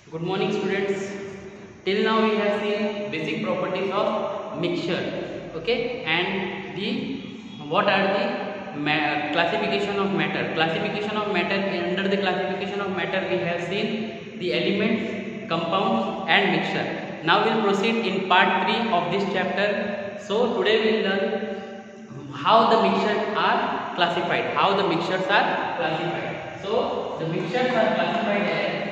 Good morning students. Till now we have seen basic properties of mixture, okay, and the what are the classification of matter. Classification of matter, under the classification of matter we have seen the elements, compounds and mixture. Now we will proceed in part 3 of this chapter. So today we will learn how the mixtures are classified. So the mixtures are classified as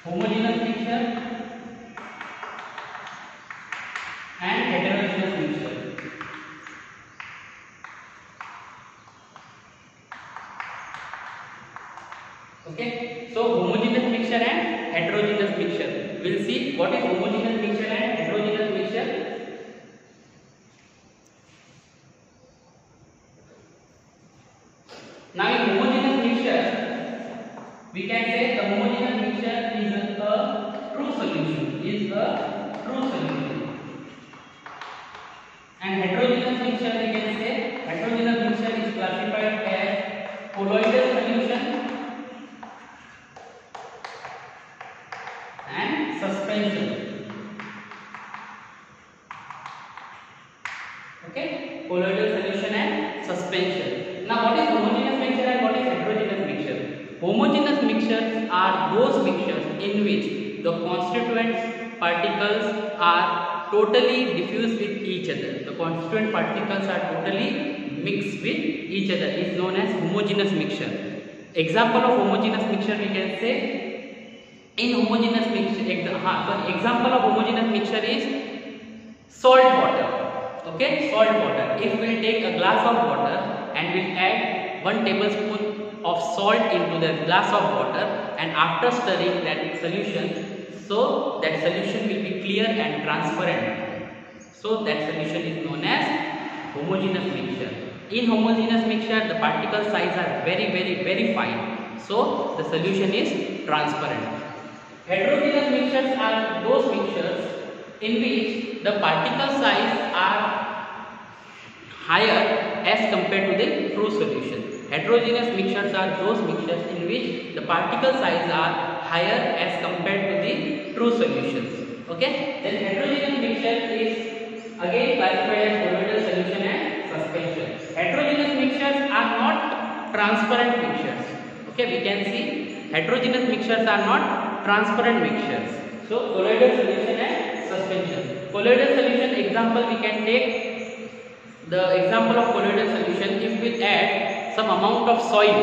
homogeneous mixture and heterogeneous mixture. Okay, so homogeneous mixture and heterogeneous mixture. We'll see what is homogeneous mixture and heterogeneous mixture. Now in homogeneous mixture, we can say the homogeneous mixture is a true solution. And heterogeneous mixture, we can say heterogeneous mixture is classified as colloidal solution and suspension. Okay, colloidal solution and suspension. Now what is homogeneous mixture and what is heterogeneous mixture? Homogeneous mixtures are those mixtures in which the constituent particles are totally diffused with each other. The constituent particles are totally mixed with each other, is known as homogeneous mixture. Example of homogeneous mixture we can say, in homogeneous mixture, example of homogeneous mixture is salt water. Okay, salt water. If we will take a glass of water and we'll add 1 tablespoon of salt into the glass of water, and after stirring that solution, so that solution will be clear and transparent. So that solution is known as homogeneous mixture. In homogeneous mixture, the particle size are very fine. So the solution is transparent. Heterogeneous mixtures are those mixtures in which the particle size are higher as compared to the true solution. Heterogeneous mixtures are those mixtures in which the particle size are higher as compared to the true solutions. Okay, then heterogeneous mixture is again classified as colloidal solution and suspension. Heterogeneous mixtures are not transparent mixtures. Okay, we can see heterogeneous mixtures are not transparent mixtures. So colloidal solution and suspension. Colloidal solution example we can take the example of colloidal solution. If we add some amount of soil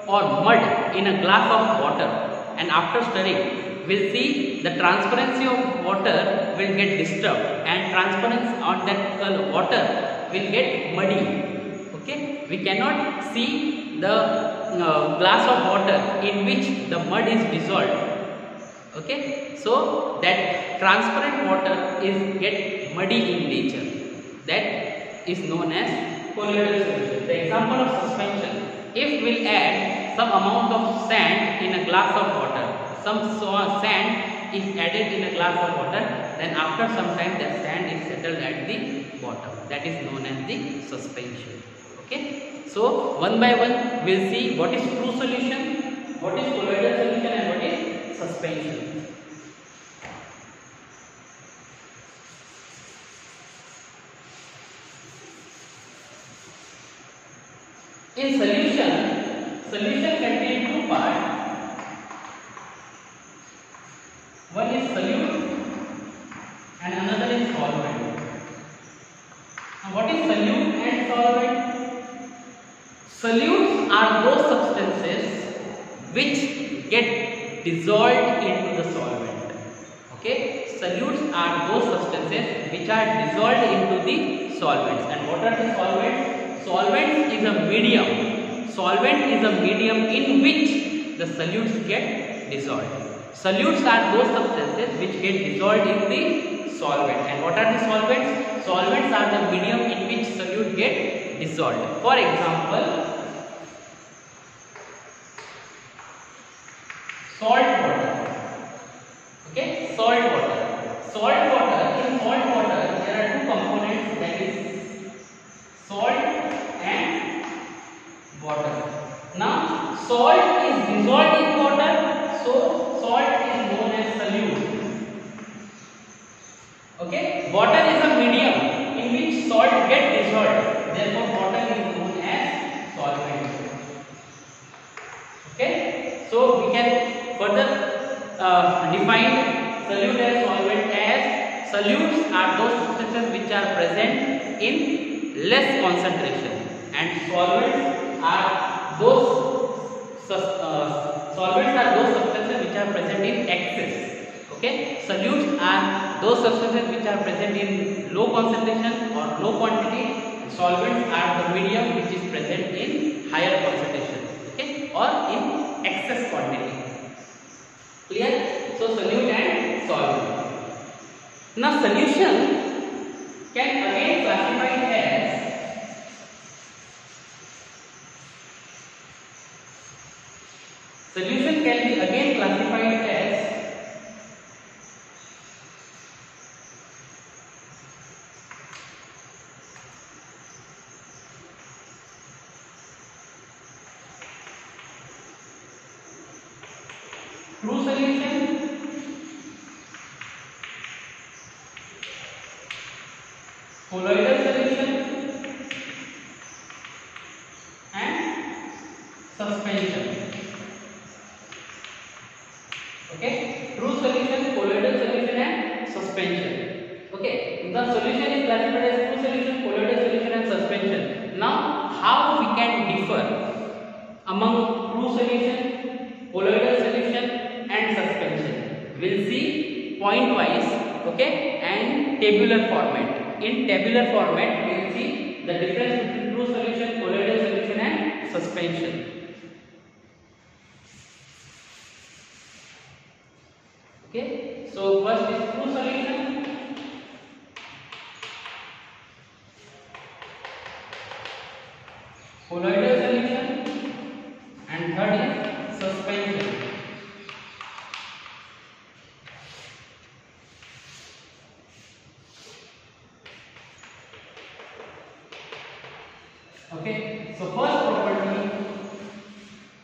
or mud in a glass of water, and after stirring, we'll see the transparency of water will get disturbed and transparency on that water will get muddy. Okay, we cannot see the glass of water in which the mud is dissolved. Okay, so that transparent water is get muddy in nature. That is known as colloidal solution. The example of suspension, if we'll add some amount of sand in a glass of water, some sand is added in a glass of water, then after some time the sand is settled at the bottom. That is known as the suspension. Okay, so one by one we'll see what is true solution, what is colloidal solution and what is suspension. In solution contains 2 parts. One is solute and another is solvent. Now what is solute and solvent? Solutes are those substances which get dissolved into the solvent. Okay, solutes are those substances which are dissolved into the solvents. And what are the solvents? Solvent is a medium. Solvent is a medium in which the solutes get dissolved. Solutes are those substances which get dissolved in the solvent. And what are the solvents? Solvents are the medium in which solute get dissolved. For example, salt water. salt water. Salt water, in salt water there are two components, that is salt and water. Now salt is dissolved in water, so salt is known as solute. Okay, water is a medium in which salt get dissolved, therefore water is known as solvent. Okay, so we can further define solute and solvent as solutes are those substances which are present in less concentration, and solvents are those substances which are present in excess. Okay, solutes are those substances which are present in low concentration or low quantity. Solvents are the medium which is present in higher concentration, okay, or in excess quantity. Clear? So solute and solvent. Now solution can again classified as solution can be again classified as true solution, colloidal solution, and suspension. Okay, true solution, colloidal solution, and suspension. Okay, the solution is classified as true solution, colloidal solution, and suspension. Now how we can differ among true solution, colloidal solution, and suspension? We'll see point wise, okay, and tabular format. In tabular format we will see the difference between true solution, colloidal solution, and suspension. Okay, so first is true solution, colloidal solution, and third is suspension. Okay, so first property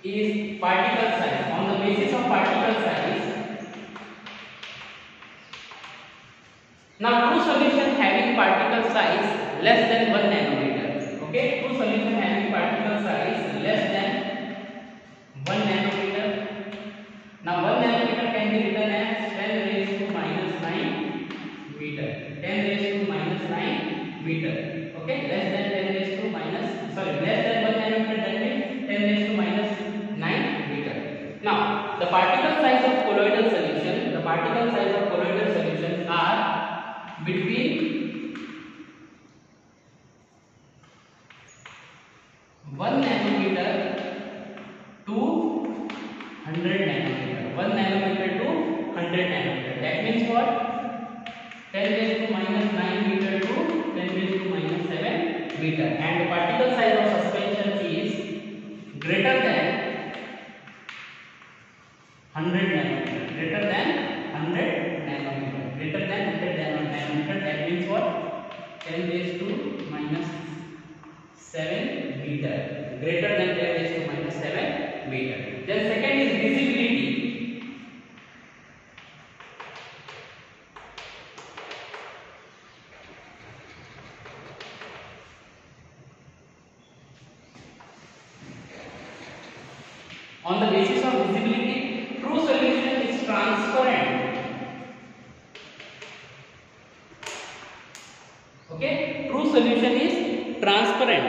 is particle size. On the basis of particle size, now true solution having particle size less than 1 nanometer. Okay, true solution having particle size less than 1 nanometer. Now 1 nanometer can be written as 10 raised to minus 9 meter. 10 raised to minus 9 meter. Okay, less than 10 raised to minus, sorry, less than 1 nanometer, that means 10 raised to minus 9 meter. Now the particle size of colloidal solution, are between 1 nanometer to 100 nanometer. 1 nanometer to 100 nanometer. That means what? 10 raised to minus 9 meter to 10 raised to minus 7 meter. And the particle size of suspension is greater than 100 nanometer. Greater than 100 nanometer. Greater than 100 nanometer. That means what? 10 raised to minus 7 meter. Greater than 10 raised to minus 7 meter. Then second is visibility. On the basis of visibility, true solution is transparent. Okay, true solution is transparent.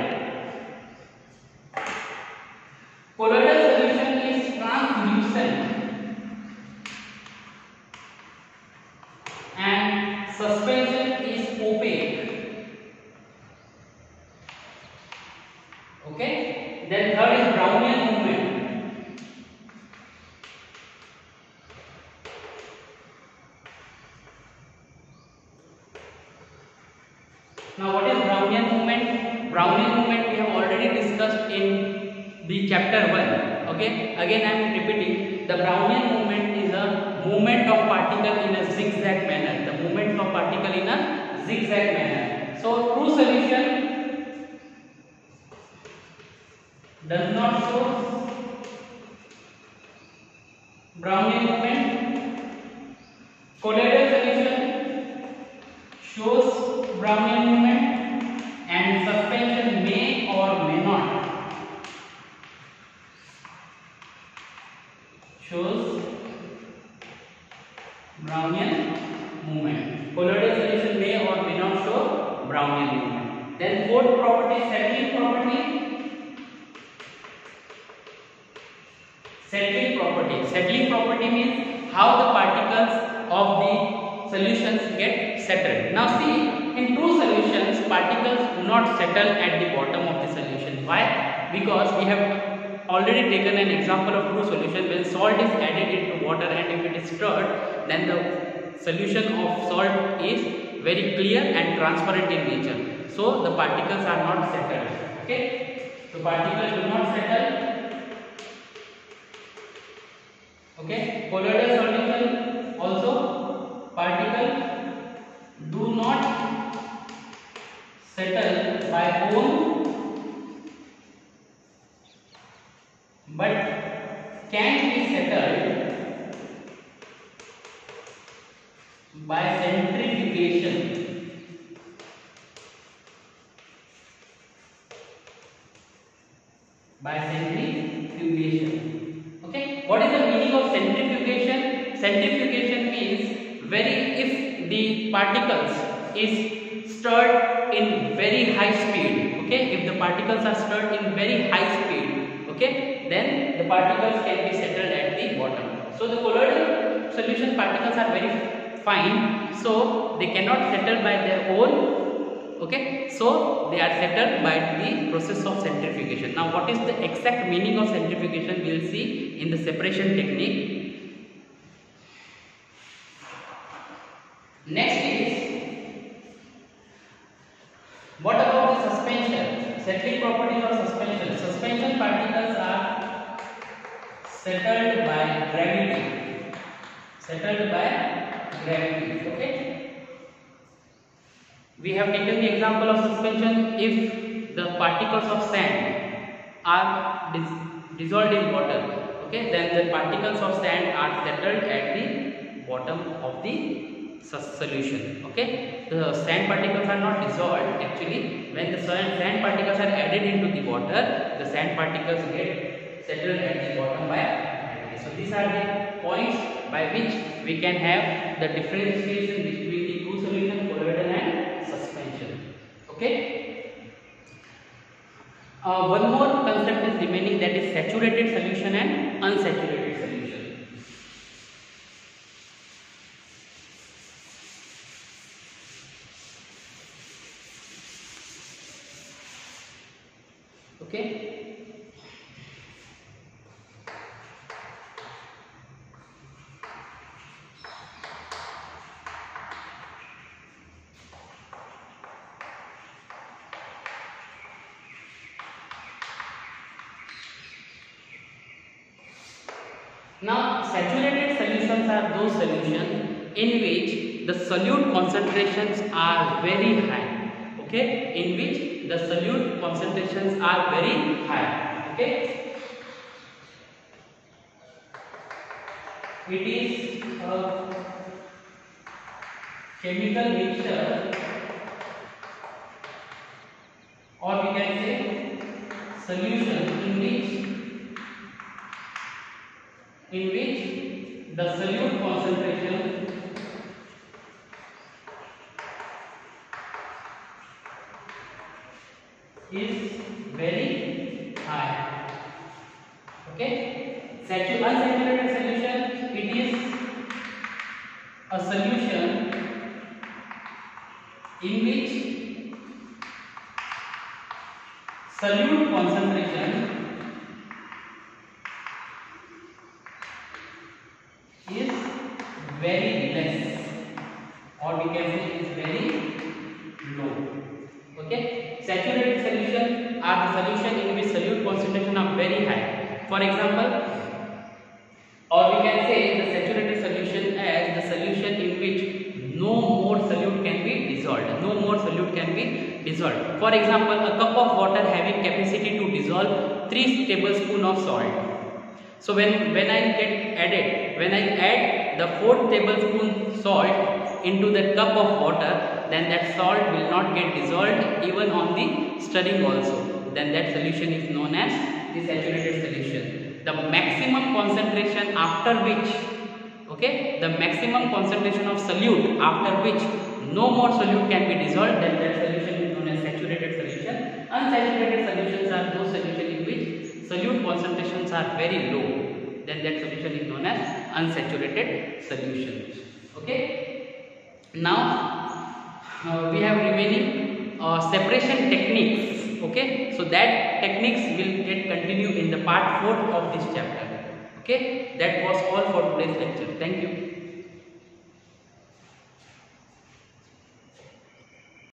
Colloidal solution is translucent, and suspension is opaque. Okay, then third is Brownian movement. Now what is Brownian movement? Brownian Okay, again I am repeating, the Brownian movement is a movement of particle in a zigzag manner. The movement of particle in a zigzag manner. So true solution does not show Brownian movement. Colloidal solution shows Brownian movement, and suspension may or may not shows Brownian movement. Colloidal solution may or may not show Brownian movement. Then fourth property, settling property. Settling property. Settling property means how the particles of the solutions get settled. Now see, in true solutions, particles do not settle at the bottom of the solution. Why? Because we have already taken an example of true solution. When salt is added into water and if it is stirred, then the solution of salt is very clear and transparent in nature. So the particles are not settled. Okay, so particles do not settle. Okay, colloidal solution also, particles do not settle by own, but can be settled by centrifugation. By centrifugation. Okay, what is the meaning of centrifugation? Centrifugation means if the particles is stirred in very high speed. Okay, if the particles are stirred in very high speed, okay, then the particles can be settled at the bottom. So the colloidal solution particles are very fine, so they cannot settle by their own. Okay, so they are settled by the process of centrifugation. Now what is the exact meaning of centrifugation, we will see in the separation technique. Next is, what about the suspension? Settling properties of suspension. Suspension particles are settled by gravity. Settled by gravity. Okay. We have taken the example of suspension. If the particles of sand are dissolved in water, okay, then the particles of sand are settled at the bottom of the solution. Okay, the sand particles are not dissolved. Actually, when the sand particles are added into the water, the sand particles get settled at the bottom by gravity. So these are the points by which we can have the differentiation between the two solutions, colloidal and suspension. Okay. One more concept is remaining, that is saturated solution and unsaturated solution. Okay. Now, saturated solutions are those solutions in which the solute concentrations are very high. Okay, in which the solute concentrations are very high. Okay, it is a chemical mixture, or we can say solution in which the solute concentration is very high. Okay, unsaturated solution, it is a solution in which solute concentration is very less, or we can say is very low. Okay, saturated solution are the solution in which solute concentration are very high. For For example, or we can say the saturated solution as the solution in which no more solute can be dissolved. No more solute can be dissolved. For example, a cup of water having capacity to dissolve 3 tablespoons of salt. So when I add the 4th tablespoon salt into the cup of water, then that salt will not get dissolved even on the stirring also. Then that solution is known as the saturated solution. The maximum concentration after which, the maximum concentration of solute after which no more solute can be dissolved, then that solution is known as saturated solution. Unsaturated solutions are those solutions in which solute concentrations are very low. Then that solution is known as unsaturated solution. Okay. Now we have remaining separation techniques. Okay. So that techniques will get continue in the part 4 of this chapter. Okay. That was all for today's lecture. Thank you.